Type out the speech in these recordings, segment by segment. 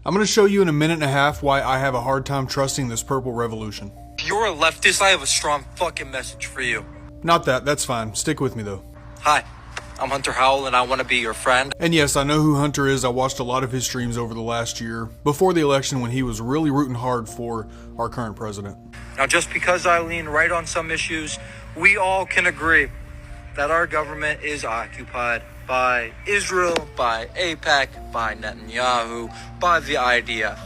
I'm going to show you in a minute and a half why I have a hard time trusting this purple revolution. If you're a leftist, I have a strong fucking message for you. Not that, that's fine. Stick with me though. Hi, I'm Hunter Howell and I want to be your friend. And yes, I know who Hunter is. I watched a lot of his streams over the last year, before the election when he was really rooting hard for our current president. Now, just because I lean right on some issues, we all can agree that our government is occupied by Israel, by AIPAC, by Netanyahu, by the IDF.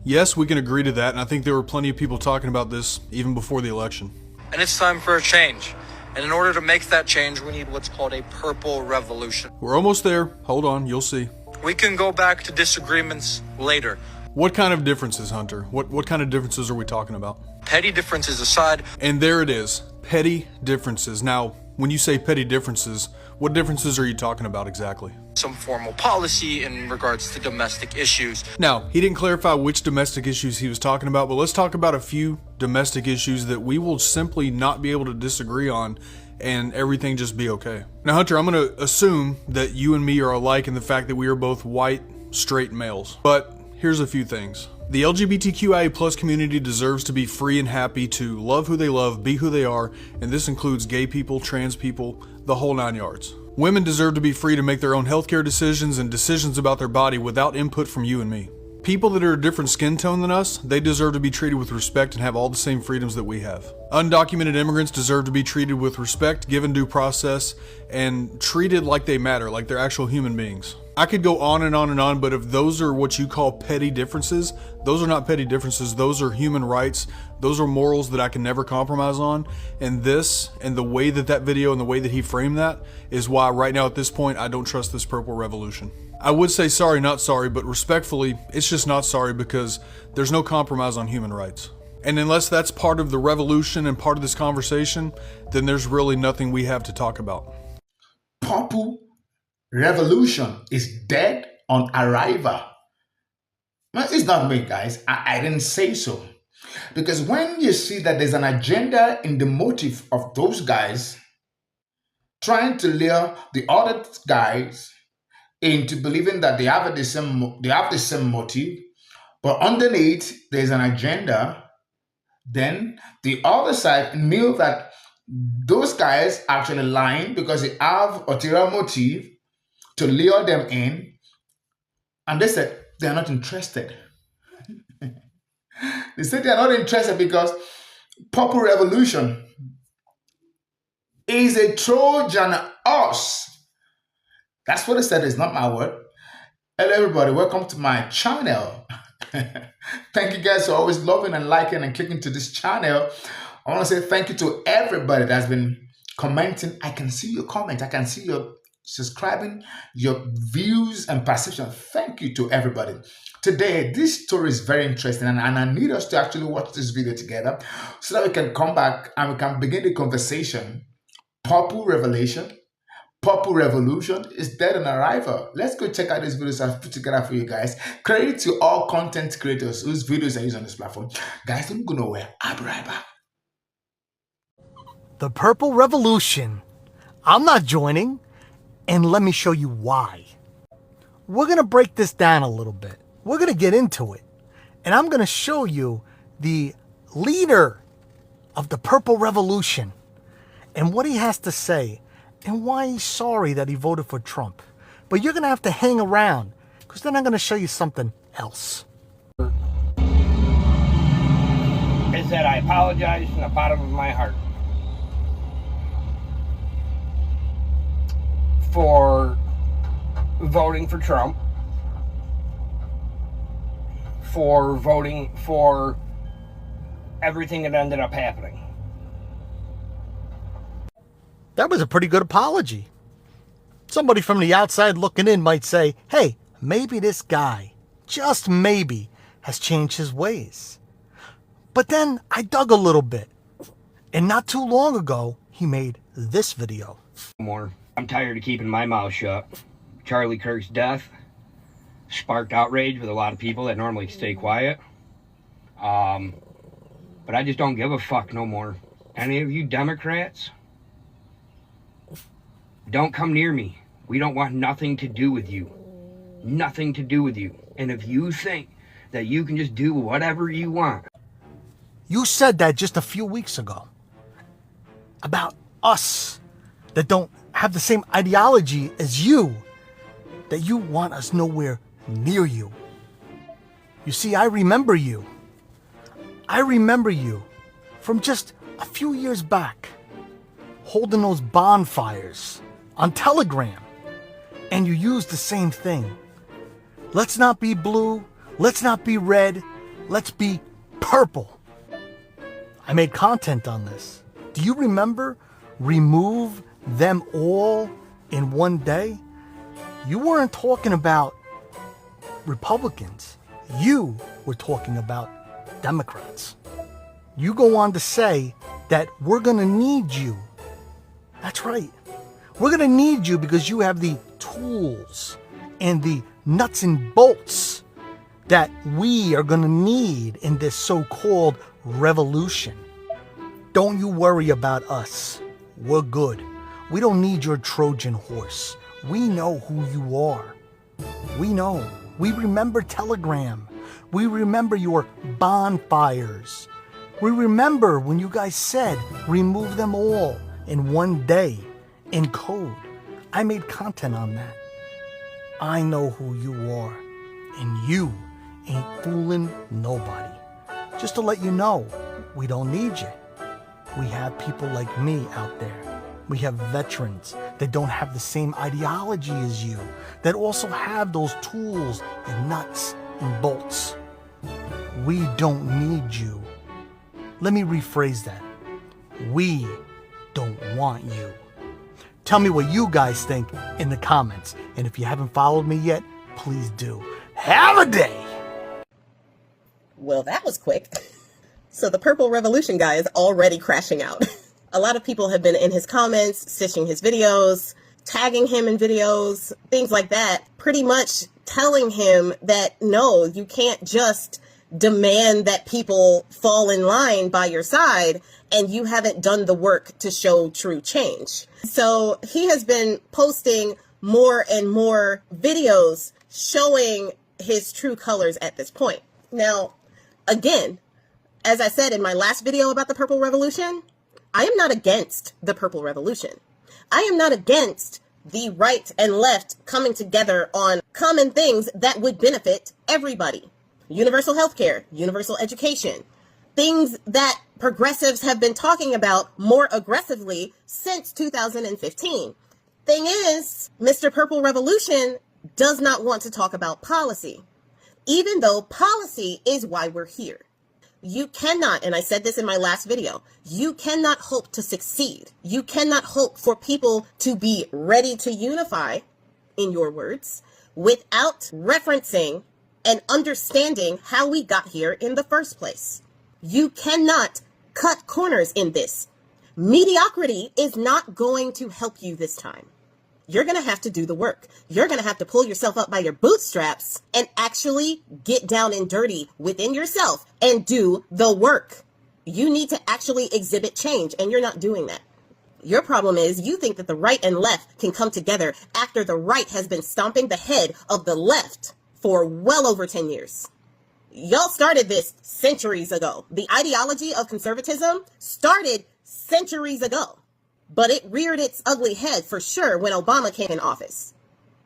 Yes, we can agree to that, and I think there were plenty of people talking about this even before the election. And it's time for a change. And in order to make that change, we need what's called a purple revolution. We're almost there. Hold on, you'll see. We can go back to disagreements later. What kind of differences, Hunter? What kind of differences are we talking about? Petty differences aside. And there it is. Petty differences. Now, when you say petty differences, what differences are you talking about exactly? Some formal policy in regards to domestic issues. Now, he didn't clarify which domestic issues he was talking about, but let's talk about a few domestic issues that we will simply not be able to disagree on and everything just be okay. Now, Hunter, I'm going to assume that you and me are alike in the fact that we are both white, straight males. But here's a few things. The LGBTQIA plus community deserves to be free and happy to love who they love, be who they are, and this includes gay people, trans people, the whole 9 yards. Women deserve to be free to make their own healthcare decisions and decisions about their body without input from you and me. People that are a different skin tone than us, they deserve to be treated with respect and have all the same freedoms that we have. Undocumented immigrants deserve to be treated with respect, given due process, and treated like they matter, like they're actual human beings. I could go on and on and on, but if those are what you call petty differences, those are not petty differences. Those are human rights. Those are morals that I can never compromise on. And this, and the way that that video and the way that he framed that, is why right now at this point, I don't trust this purple revolution. I would say sorry, not sorry, but respectfully, it's just not sorry because there's no compromise on human rights. And unless that's part of the revolution and part of this conversation, then there's really nothing we have to talk about. Purple revolution is dead on arrival. Well, it's not me, guys. I didn't say so. Because when you see that there's an agenda in the motive of those guys trying to lure the other guys into believing that they have the same motive, but underneath there's an agenda, then the other side knew that those guys actually lying because they have ulterior motive to lure them in, and they said they're not interested. They said they're not interested because purple revolution is a Trojan horse. That's what they said. It's not my word. Hello everybody, welcome to my channel. Thank you guys for always loving and liking and clicking to this channel. I want to say thank you to everybody that's been commenting. I can see your comment. I can see your subscribing, your views and perception. Thank you to everybody. Today, this story is very interesting, and I need us to actually watch this video together so that we can come back and we can begin the conversation. Purple revelation, purple revolution is dead on arrival. Let's go check out these videos I've put together for you guys. Credit to all content creators whose videos I use on this platform. Guys, don't go nowhere. I'll be right back. The purple revolution. I'm not joining, and let me show you why. We're going to break this down a little bit. We're going to get into it, and I'm going to show you the leader of the purple revolution and what he has to say and why he's sorry that he voted for Trump. But you're going to have to hang around because then I'm going to show you something else. Is that I apologize from the bottom of my heart for voting for Trump, for voting for everything that ended up happening. That was a pretty good apology. Somebody from the outside looking in might say, hey, maybe this guy, just maybe, has changed his ways. But then I dug a little bit, and not too long ago, he made this video. More. I'm tired of keeping my mouth shut. Charlie Kirk's death sparked outrage with a lot of people that normally stay quiet. But I just don't give a fuck no more. Any of you Democrats, don't come near me. We don't want nothing to do with you. Nothing to do with you. And if you think that you can just do whatever you want. You said that just a few weeks ago about us that don't have the same ideology as you, that you want us nowhere near you. You see, I remember you. I remember you from just a few years back, holding those bonfires on Telegram, and you used the same thing. Let's not be blue, let's not be red, let's be purple. I made content on this. Do you remember remove them all in one day? You weren't talking about Republicans. You were talking about Democrats. You go on to say that we're going to need you. That's right. We're going to need you because you have the tools and the nuts and bolts that we are going to need in this so-called revolution. Don't you worry about us. We're good. We don't need your Trojan horse. We know who you are. We know. We remember Telegram. We remember your bonfires. We remember when you guys said remove them all in one day in code. I made content on that. I know who you are, and you ain't fooling nobody. Just to let you know, we don't need you. We have people like me out there. We have veterans that don't have the same ideology as you, that also have those tools and nuts and bolts. We don't need you. Let me rephrase that. We don't want you. Tell me what you guys think in the comments. And if you haven't followed me yet, please do. Have a day! Well, that was quick. So the Purple Revolution guy is already crashing out. A lot of people have been in his comments, stitching his videos, tagging him in videos, things like that, pretty much telling him that, no, you can't just demand that people fall in line by your side and you haven't done the work to show true change. So he has been posting more and more videos showing his true colors at this point. Now, again, as I said in my last video about the Purple Revolution, I am not against the Purple Revolution. I am not against the right and left coming together on common things that would benefit everybody. Universal healthcare, universal education, things that progressives have been talking about more aggressively since 2015. Thing is, Mr. Purple Revolution does not want to talk about policy, even though policy is why we're here. You cannot, and I said this in my last video, you cannot hope to succeed. You cannot hope for people to be ready to unify, in your words, without referencing and understanding how we got here in the first place. You cannot cut corners in this. Mediocrity is not going to help you this time. You're going to have to do the work. You're going to have to pull yourself up by your bootstraps and actually get down and dirty within yourself and do the work. You need to actually exhibit change, and you're not doing that. Your problem is you think that the right and left can come together after the right has been stomping the head of the left for well over 10 years. Y'all started this centuries ago. The ideology of conservatism started centuries ago. But it reared its ugly head for sure when Obama came in office.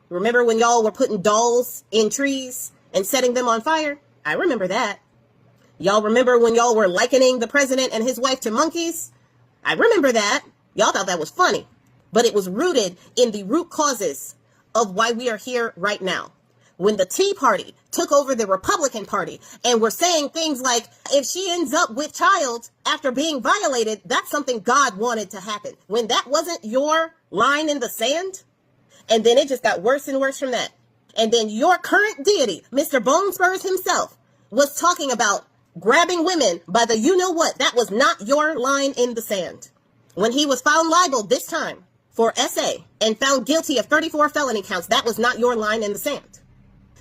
Remember when y'all were putting dolls in trees and setting them on fire? I remember that. Y'all remember when y'all were likening the president and his wife to monkeys? I remember that. Y'all thought that was funny. But it was rooted in the root causes of why we are here right now. When the Tea Party took over the Republican Party and were saying things like, if she ends up with child after being violated, that's something God wanted to happen. When that wasn't your line in the sand, and then it just got worse and worse from that. And then your current deity, Mr. Bone Spurs himself, was talking about grabbing women by the you-know-what. That was not your line in the sand. When he was found liable this time for SA and found guilty of 34 felony counts, that was not your line in the sand.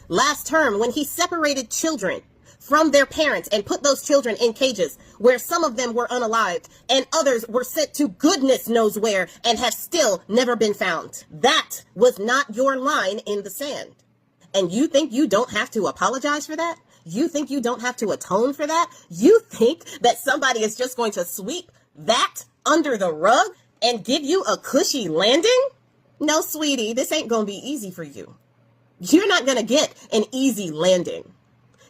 Last term, when he separated children from their parents and put those children in cages where some of them were unalived and others were sent to goodness knows where and have still never been found. That was not your line in the sand. And you think you don't have to apologize for that? You think you don't have to atone for that? You think that somebody is just going to sweep that under the rug and give you a cushy landing? No, sweetie, this ain't gonna be easy for you. You're not gonna get an easy landing.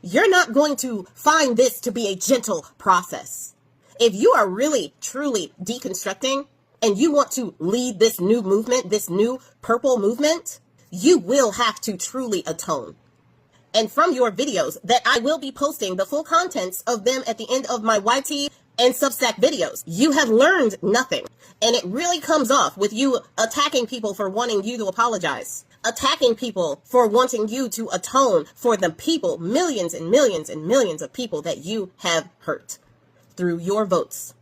You're not going to find this to be a gentle process. If you are really, truly deconstructing and you want to lead this new movement, this new purple movement, you will have to truly atone. And from your videos that I will be posting the full contents of them at the end of my YT and Substack videos, you have learned nothing. And it really comes off with you attacking people for wanting you to apologize, attacking people for wanting you to atone for the people, millions and millions and millions of people that you have hurt through your votes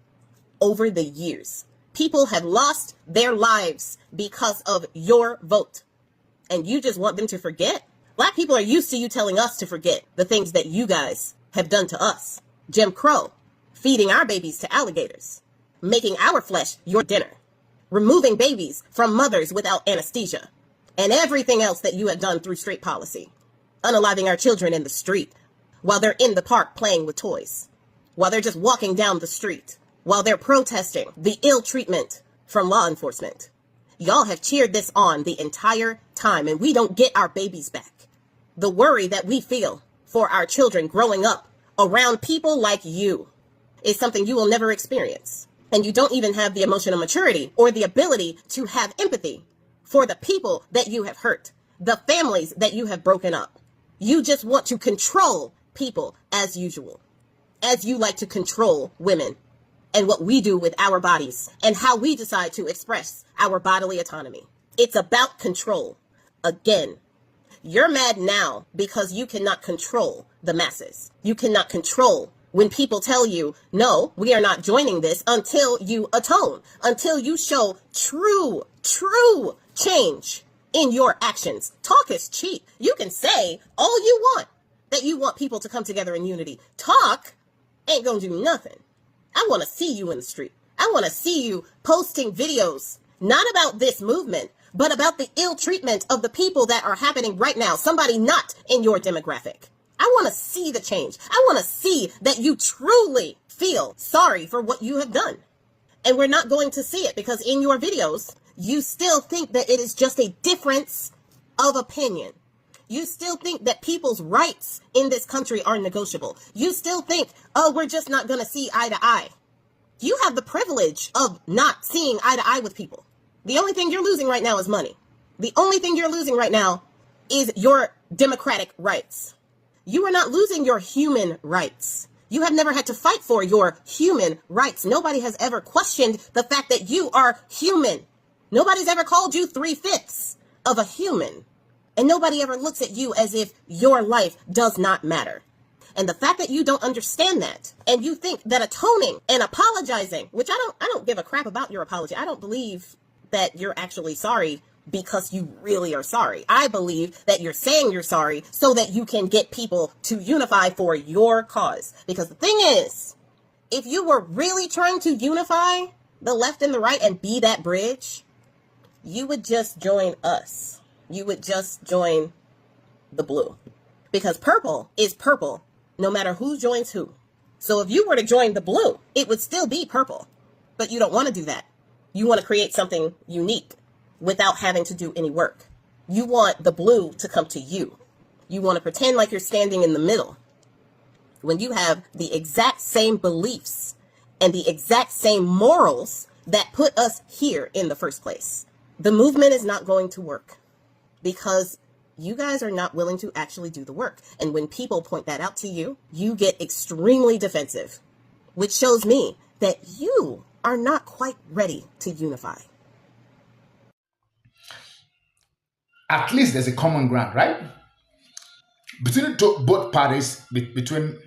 over the years. People have lost their lives because of your vote. And you just want them to forget? Black people are used to you telling us to forget the things that you guys have done to us. Jim Crow, feeding our babies to alligators, making our flesh your dinner, removing babies from mothers without anesthesia, and everything else that you have done through straight policy, unaliving our children in the street while they're in the park playing with toys, while they're just walking down the street, while they're protesting the ill treatment from law enforcement. Y'all have cheered this on the entire time, and we don't get our babies back. The worry that we feel for our children growing up around people like you is something you will never experience. And you don't even have the emotional maturity or the ability to have empathy for the people that you have hurt, the families that you have broken up. You just want to control people as usual, as you like to control women and what we do with our bodies and how we decide to express our bodily autonomy. It's about control. Again, you're mad now because you cannot control the masses. You cannot control when people tell you, no, we are not joining this until you atone, until you show true change in your actions. Talk is cheap. You can say all you want, that you want people to come together in unity. Talk ain't gonna do nothing. I want to see you in the street. I want to see you posting videos, not about this movement, but about the ill treatment of the people that are happening right now. Somebody not in your demographic. I want to see the change. I want to see that you truly feel sorry for what you have done. And we're not going to see it because in your videos, you still think that it is just a difference of opinion. You still think that people's rights in this country are negotiable. You still think, oh, we're just not going to see eye to eye. You have the privilege of not seeing eye to eye with people. The only thing you're losing right now is money. The only thing you're losing right now is your democratic rights. You are not losing your human rights. You have never had to fight for your human rights. Nobody has ever questioned the fact that you are human. Nobody's ever called you 3/5 of a human. And nobody ever looks at you as if your life does not matter. And the fact that you don't understand that, and you think that atoning and apologizing, which I don't give a crap about your apology. I don't believe that you're actually sorry because you really are sorry. I believe that you're saying you're sorry so that you can get people to unify for your cause. Because the thing is, if you were really trying to unify the left and the right and be that bridge, you would just join us. You would just join the blue. Because purple is purple no matter who joins who. So if you were to join the blue, it would still be purple. But you don't want to do that. You want to create something unique without having to do any work. You want the blue to come to you. You want to pretend like you're standing in the middle when you have the exact same beliefs and the exact same morals that put us here in the first place. The movement is not going to work because you guys are not willing to actually do the work. And when people point that out to you, you get extremely defensive, which shows me that you are not quite ready to unify. At least there's a common ground, right? Between both parties, between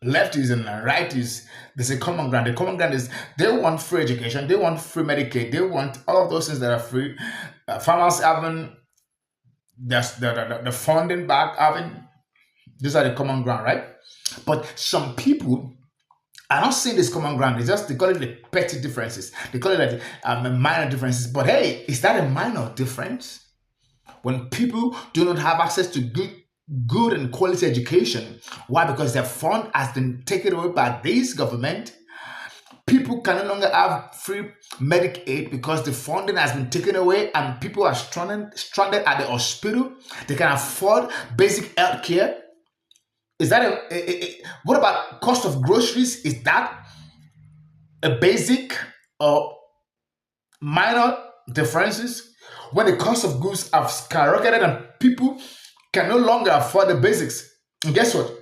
lefties and righties, there's a common ground. The common ground is they want free education, they want free Medicaid, they want all of those things that are free. Farmers having the funding back, having these are the common ground, right? But some people are not seeing this common ground. They call it the petty differences. They call it like minor differences. But hey, is that a minor difference? When people do not have access to good good and quality education. Why? Because their fund has been taken away by this government. People can no longer have free medic aid because the funding has been taken away and people are stranded at the hospital. They can afford basic health care. Is that what about cost of groceries? Is that a basic or minor differences? When the cost of goods have skyrocketed and people can no longer afford the basics. And guess what?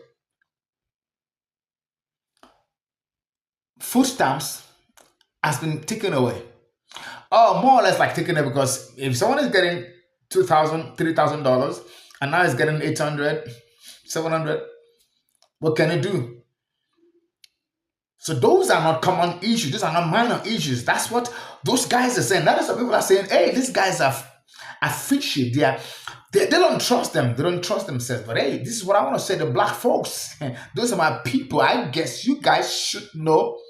Food stamps has been taken away. Oh, more or less like taken away, because if someone is getting $2,000, $3,000 and now is getting 800, 700, what can it do? So those are not common issues. Those are not minor issues. That's what those guys are saying. That is what people are saying. Hey, these guys are fishy. They don't trust them. They don't trust themselves. But hey, this is what I want to say. The black folks, those are my people. I guess you guys should know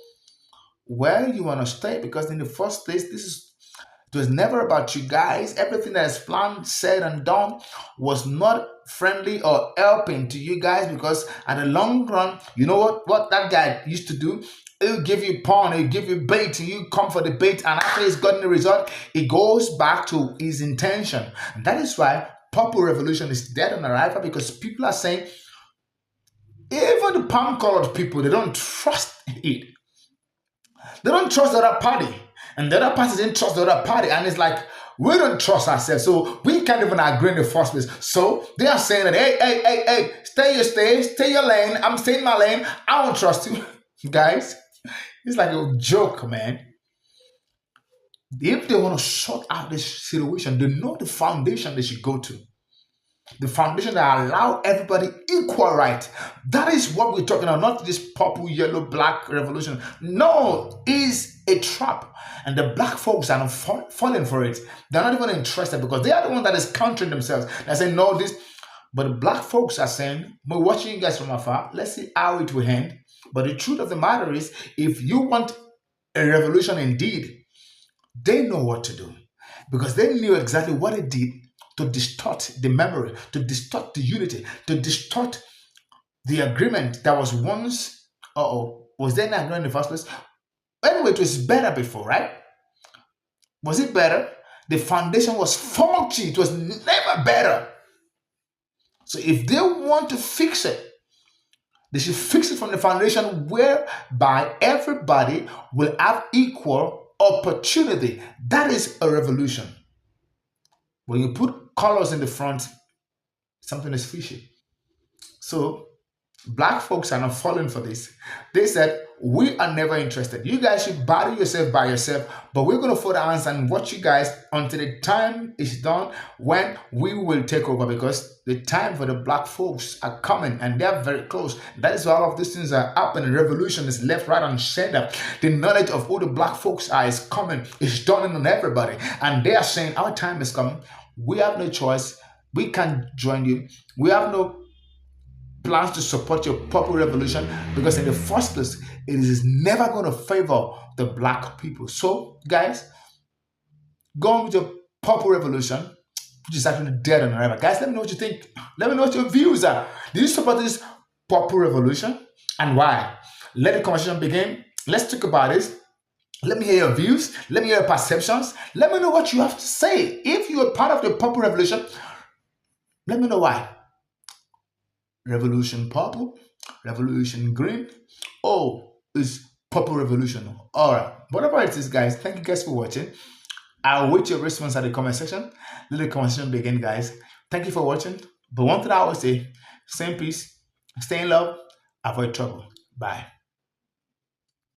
where you want to stay, because in the first place, it was never about you guys. Everything that is planned, said, and done was not friendly or helping to you guys, because at the long run, you know what that guy used to do? He'll give you pawn, he'll give you bait, and you come for the bait, and after he's gotten the result, it goes back to his intention. And that is why Purple Revolution is dead on arrival, because people are saying, even the palm-colored people, they don't trust it. They don't trust the other party. And the other party didn't trust the other party. And it's like, we don't trust ourselves. So we can't even agree in the first place. So they are saying that, hey, stay your lane. I'm staying in my lane. I don't trust you. Guys, it's like a joke, man. If they want to sort out this situation, they know the foundation they should go to. The foundation that allow everybody equal right. That is what we're talking about, not this purple, yellow, black revolution. No, it's a trap. And the black folks are not falling for it. They're not even interested, because they are the one that is countering themselves. They're saying, no, this. But the black folks are saying, we're watching you guys from afar. Let's see how it will end. But the truth of the matter is, if you want a revolution indeed, they know what to do. Because they knew exactly what it did to distort the memory, to distort the unity, to distort the agreement that was once, was there an agreement in the first place? Anyway, it was better before, right? Was it better? The foundation was faulty. It was never better. So if they want to fix it, they should fix it from the foundation whereby everybody will have equal opportunity. That is a revolution. When you put colors in the front, something is fishy. So black folks are not falling for this. They said, we are never interested. You guys should battle yourself by yourself, but we're going to fold our hands and watch you guys until the time is done when we will take over, because the time for the black folks are coming and they're very close. That is why all of these things are happening. Revolution is left, right, and center. The knowledge of who the black folks are is coming. It's dawning on everybody. And they are saying, our time is coming. We have no choice. We can't join you. We have no plans to support your purple revolution, because in the first place, it is never going to favor the black people. So, guys, go on with your purple revolution, which is actually dead on arrival. Guys, let me know what you think. Let me know what your views are. Did you support this purple revolution, and why? Let the conversation begin. Let's talk about this. Let me hear your views. Let me hear your perceptions. Let me know what you have to say. If you are part of the purple revolution, let me know why. Revolution purple, revolution green. Oh, it's purple revolution. All right, whatever it is, guys. Thank you guys for watching. I'll wait your response at the comment section. Let the conversation begin, guys. Thank you for watching. But one thing I always say, stay in peace, stay in love, avoid trouble. Bye.